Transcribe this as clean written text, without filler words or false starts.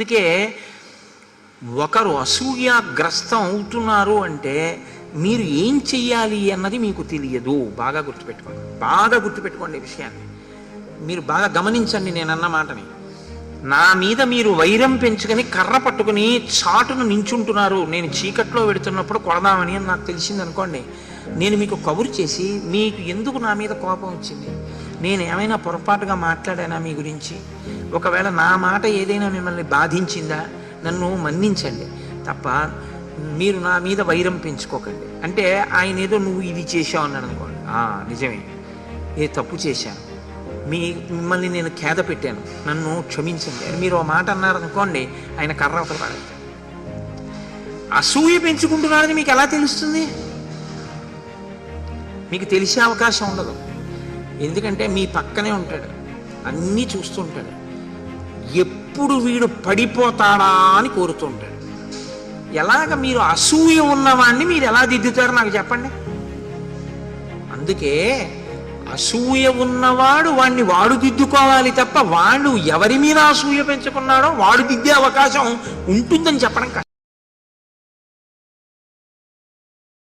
అందుకే ఒకరు అసూయాగ్రస్తం అవుతున్నారు అంటే మీరు ఏం చెయ్యాలి అన్నది మీకు తెలియదు. బాగా గుర్తుపెట్టుకోండి ఈ విషయాన్ని. మీరు బాగా గమనించండి నేనన్న మాటని. నా మీద మీరు వైరం పెంచుకొని కర్ర పట్టుకుని చాటును నించుంటున్నారు, నేను చీకట్లో వెడుతున్నప్పుడు కొడదామని అని నాకు తెలిసింది అనుకోండి, నేను మీకు కబురు చేసి మీకు ఎందుకు నా మీద కోపం వచ్చింది, నేను ఏమైనా పొరపాటుగా మాట్లాడానా మీ గురించి, ఒకవేళ నా మాట ఏదైనా మిమ్మల్ని బాధించిందా, నన్ను మన్నించండి తప్ప మీరు నా మీద వైరం పెంచుకోకండి. అంటే ఆయన ఏదో నువ్వు ఇది చేశావు అన్నాడు అనుకోండి, నిజమే, ఏ తప్పు చేశాను, మిమ్మల్ని నేను ఖేద పెట్టాను, నన్ను క్షమించండి అని మీరు ఆ మాట అన్నారనుకోండి, ఆయన కర్ర అవతల పడతాడు. అసూయ పెంచుకుంటున్నారని మీకు ఎలా తెలుస్తుంది? మీకు తెలిసే అవకాశం ఉండదు. ఎందుకంటే మీ పక్కనే ఉంటాడు, అన్నీ చూస్తుంటాడు, ఎప్పుడు వీడు పడిపోతాడా అని కోరుతుంటాడు. ఎలాగ మీరు అసూయ ఉన్నవాడిని మీరు ఎలా దిద్దుతారో నాకు చెప్పండి. అందుకే అసూయ ఉన్నవాడు వాడు దిద్దుకోవాలి తప్ప వాడు ఎవరి మీద అసూయ పెంచుకున్నాడో వాడు దిద్దే అవకాశం ఉంటుందని చెప్పడం కష్టం.